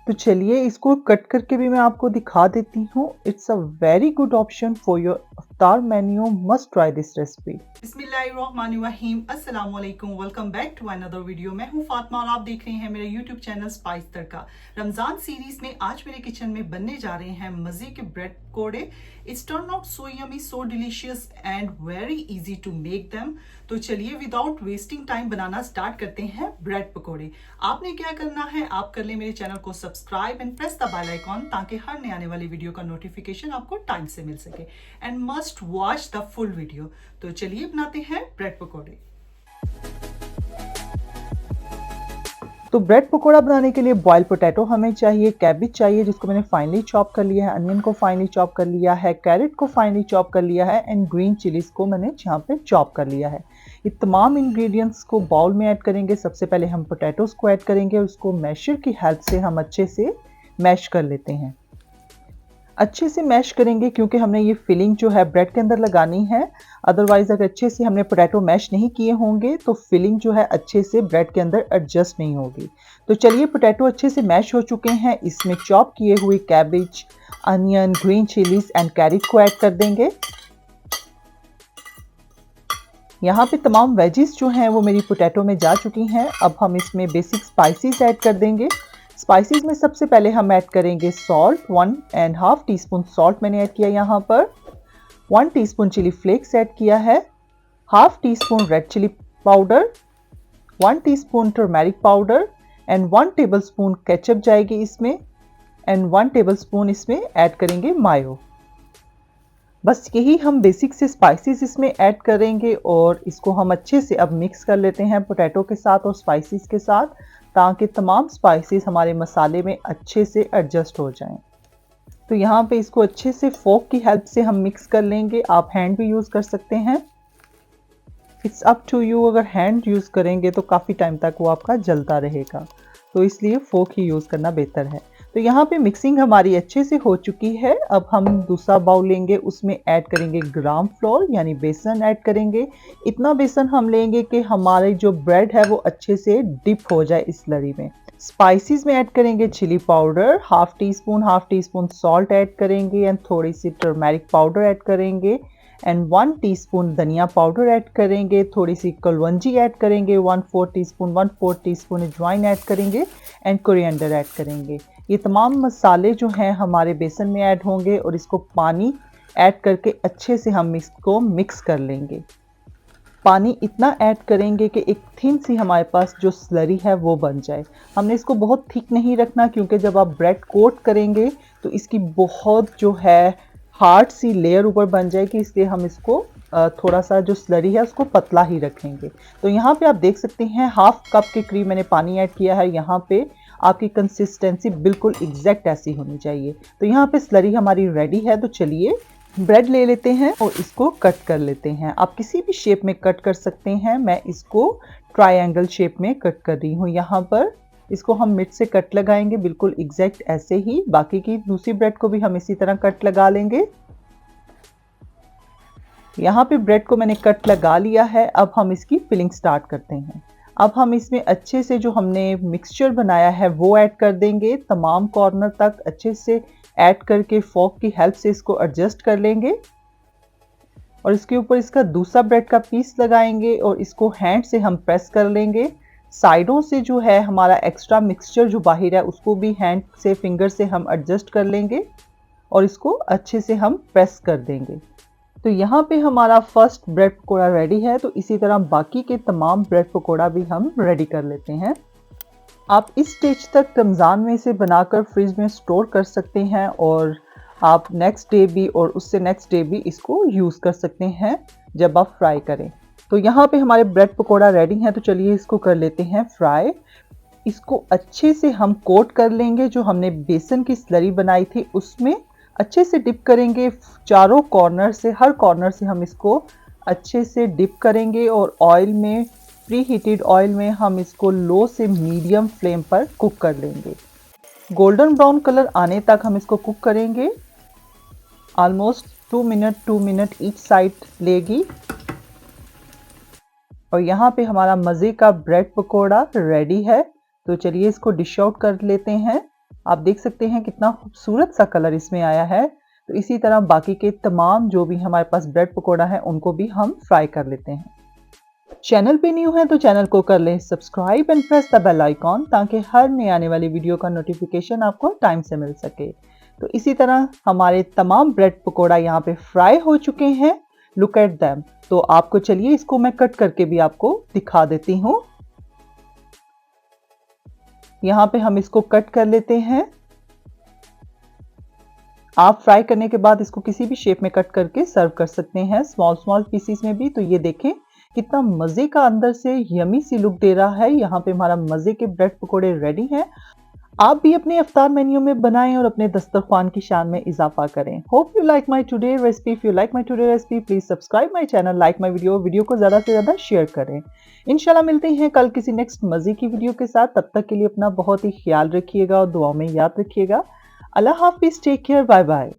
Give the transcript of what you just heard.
तो चलिए इसको कट करके भी मैं आपको दिखा देती हूँ। It's a very good option for your इफ्तार menu. Must try this recipe. बिस्मिल्लाहिर्रहमानिर्रहीम, अस्सलाम वालेकुम। Welcome back to another video. मैं हूं फातिमा और आप देख रहे हैं मेरा YouTube channel spice Tadka. Ramzan series में आज मेरे किचन में बनने जा रहे हैं मजे के ब्रेड पकोड़े। It's turn out so yummy, so delicious and very easy to make them. तो चलिए विदाउट वेस्टिंग टाइम बनाना स्टार्ट करते हैं ब्रेड पकोड़े। आपने क्या करना है, आप कर ले मेरे चैनल को subscribe and press the bell icon ताकि हर नए आने वाली वीडियो का नोटिफिकेशन आपको टाइम से मिल सके। And must watch the full video. तो चलिए बनाते हैं ब्रेड पकोड़े। तो ब्रेड पकोड़ा बनाने के लिए बॉयल पोटैटो हमें चाहिए, कैबेज चाहिए जिसको मैंने फाइनली चॉप कर लिया है, अनियन को फाइनली चॉप कर लिया है, कैरेट को फाइनली चॉप कर लिया है एंड ग्रीन चिलीज को मैंने यहाँ पे चॉप कर लिया है। ये तमाम इंग्रेडिएंट्स को बाउल में ऐड करेंगे। सबसे पहले हम पोटैटोज को ऐड करेंगे और उसको मैशर की हेल्प से हम अच्छे से मैश कर लेते हैं। अच्छे से मैश करेंगे क्योंकि हमने ये फिलिंग जो है ब्रेड के अंदर लगानी है। अदरवाइज अगर अच्छे से हमने पोटैटो मैश नहीं किए होंगे तो फिलिंग जो है अच्छे से ब्रेड के अंदर एडजस्ट नहीं होगी। तो चलिए पोटैटो अच्छे से मैश हो चुके हैं। इसमें चॉप किए हुए cabbage, onion, green chillies and carrot को ऐड कर देंगे। यहाँ पे तमाम वेजिस जो हैं वो मेरी पोटैटो में जा चुकी हैं। अब हम इसमें बेसिक स्पाइसेस ऐड कर देंगे। स्पाइसेस में सबसे पहले हम ऐड करेंगे सॉल्ट, 1.5 टीस्पून सॉल्ट मैंने ऐड किया यहाँ पर। 1 टीस्पून चिली फ्लेक्स ऐड किया है, half teaspoon red chilli powder, 1 teaspoon turmeric powder and 1 tablespoon ketchup जाएगी इसमें एंड 1 टेबलस्पून इसमें ऐड करेंगे मायो। बस यही हम बेसिक से स्पाइसेस इसमें ऐड करेंगे और इसको हम अच्छे से अब मिक्स कर लेते हैं पोटैटो के साथ और स्पाइसेस के साथ, ताकि तमाम स्पाइसेस हमारे मसाले में अच्छे से एडजस्ट हो जाएं। तो यहाँ पे इसको अच्छे से फोक की हेल्प से हम मिक्स कर लेंगे। आप हैंड भी यूज़ कर सकते हैं, इट्स अप टू यू। अगर हैंड यूज़ करेंगे तो काफ़ी टाइम तक वो आपका जलता रहेगा, तो इसलिए फोक ही यूज़ करना बेहतर है। तो यहाँ पे मिक्सिंग हमारी अच्छे से हो चुकी है। अब हम दूसरा बाउल लेंगे, उसमें ऐड करेंगे ग्राम फ्लोर यानी बेसन ऐड करेंगे। इतना बेसन हम लेंगे कि हमारी जो ब्रेड है वो अच्छे से डिप हो जाए इस स्लरी में। स्पाइसेस में ऐड करेंगे chilli powder, half teaspoon salt add करेंगे एंड थोड़ी सी टर्मेरिक पाउडर ऐड करेंगे एंड 1 टीस्पून धनिया पाउडर ऐड करेंगे, थोड़ी सी कलवंजी ऐड करेंगे, 1/4 टीस्पून अजवाइन ऐड करेंगे एंड कोरिएंडर ऐड करेंगे। ये तमाम मसाले जो हैं हमारे बेसन में ऐड होंगे और इसको पानी ऐड करके अच्छे से हम इसको मिक्स कर लेंगे। पानी इतना ऐड करेंगे कि एक थिन सी हमारे पास जो स्लरी है वो बन जाए। हमने इसको बहुत थिक नहीं रखना क्योंकि जब आप ब्रेड कोट करेंगे तो इसकी बहुत जो है हार्ड सी लेयर ऊपर बन जाएगी, इसलिए हम इसको थोड़ा सा जो स्लरी है उसको पतला ही रखेंगे। तो यहाँ पे आप देख सकते हैं हाफ कप के करीब मैंने पानी ऐड किया है। यहाँ पे आपकी कंसिस्टेंसी बिल्कुल एग्जैक्ट ऐसी होनी चाहिए। तो यहाँ पे स्लरी हमारी रेडी है। तो चलिए ब्रेड ले लेते हैं और इसको कट कर लेते हैं। आप किसी भी शेप में कट कर सकते हैं, मैं इसको ट्रायंगल शेप में कट कर रही हूँ। यहाँ पर इसको हम मिड से कट लगाएंगे बिल्कुल एग्जैक्ट ऐसे ही। बाकी की दूसरी ब्रेड को भी हम इसी तरह कट लगा लेंगे। यहाँ पे ब्रेड को मैंने कट लगा लिया है। अब हम इसकी फिलिंग स्टार्ट करते हैं। अब हम इसमें अच्छे से जो हमने मिक्सचर बनाया है वो ऐड कर देंगे, तमाम कॉर्नर तक अच्छे से ऐड करके फोक की हेल्प से इसको एडजस्ट कर लेंगे और इसके ऊपर इसका दूसरा ब्रेड का पीस लगाएंगे और इसको हैंड से हम प्रेस कर लेंगे। साइडों से जो है हमारा एक्स्ट्रा मिक्सचर जो बाहर है उसको भी हैंड से, फिंगर से हम एडजस्ट कर लेंगे और इसको अच्छे से हम प्रेस कर देंगे। तो यहाँ पे हमारा फर्स्ट ब्रेड पकोड़ा रेडी है। तो इसी तरह बाकी के तमाम ब्रेड पकोड़ा भी हम रेडी कर लेते हैं। आप इस स्टेज तक रमज़ान में इसे बनाकर फ्रिज में स्टोर कर सकते हैं और आप नेक्स्ट डे भी और उससे नेक्स्ट डे भी इसको यूज़ कर सकते हैं जब आप फ्राई करें। तो यहाँ पे हमारे ब्रेड पकोड़ा रेडी हैं। तो चलिए इसको कर लेते हैं फ्राई। इसको अच्छे से हम कोट कर लेंगे। जो हमने बेसन की स्लरी बनाई थी उसमें अच्छे से डिप करेंगे, चारों कॉर्नर से, हर कॉर्नर से हम इसको अच्छे से डिप करेंगे और ऑयल में, प्री हीटेड ऑयल में हम इसको लो से मीडियम फ्लेम पर कुक कर लेंगे। गोल्डन ब्राउन कलर आने तक हम इसको कुक करेंगे। ऑलमोस्ट 2 मिनट ईच साइड लेगी। और यहाँ पे हमारा मज़े का ब्रेड पकोड़ा रेडी है। तो चलिए इसको डिश आउट कर लेते हैं। आप देख सकते हैं कितना खूबसूरत सा कलर इसमें आया है। तो इसी तरह बाकी के तमाम जो भी हमारे पास ब्रेड पकोड़ा है उनको भी हम फ्राई कर लेते हैं। चैनल पे न्यू है तो चैनल को कर लें subscribe and press the bell icon ताकि हर नए आने वाली वीडियो का नोटिफिकेशन आपको टाइम से मिल सके। तो इसी तरह हमारे तमाम ब्रेड पकोड़ा यहाँ पे फ्राई हो चुके हैं। Look at them. तो आपको चलिए इसको मैं कट करके भी आपको दिखा देती हूँ। यहाँ पे हम इसको कट कर लेते हैं। आप फ्राई करने के बाद इसको किसी भी शेप में कट करके सर्व कर सकते हैं, स्मॉल पीसीस में भी। तो ये देखें कितना मजे का अंदर से यमी सी लुक दे रहा है। यहाँ पे हमारा मजे के ब्रेड पकोड़े रेडी हैं। आप भी अपने इफ्तार मेन्यू में बनाएं और अपने दस्तरखान की शान में इजाफा करें। Hope you like my today recipe. If you like my today recipe please subscribe my channel, like my video को ज्यादा से ज्यादा शेयर करें। इंशाल्लाह मिलते हैं कल किसी नेक्स्ट मजे की वीडियो के साथ। तब तक के लिए अपना बहुत ही ख्याल रखिएगा और दुआ में याद रखिएगा। अल्लाह हाफिज, टेक केयर, बाय बाय।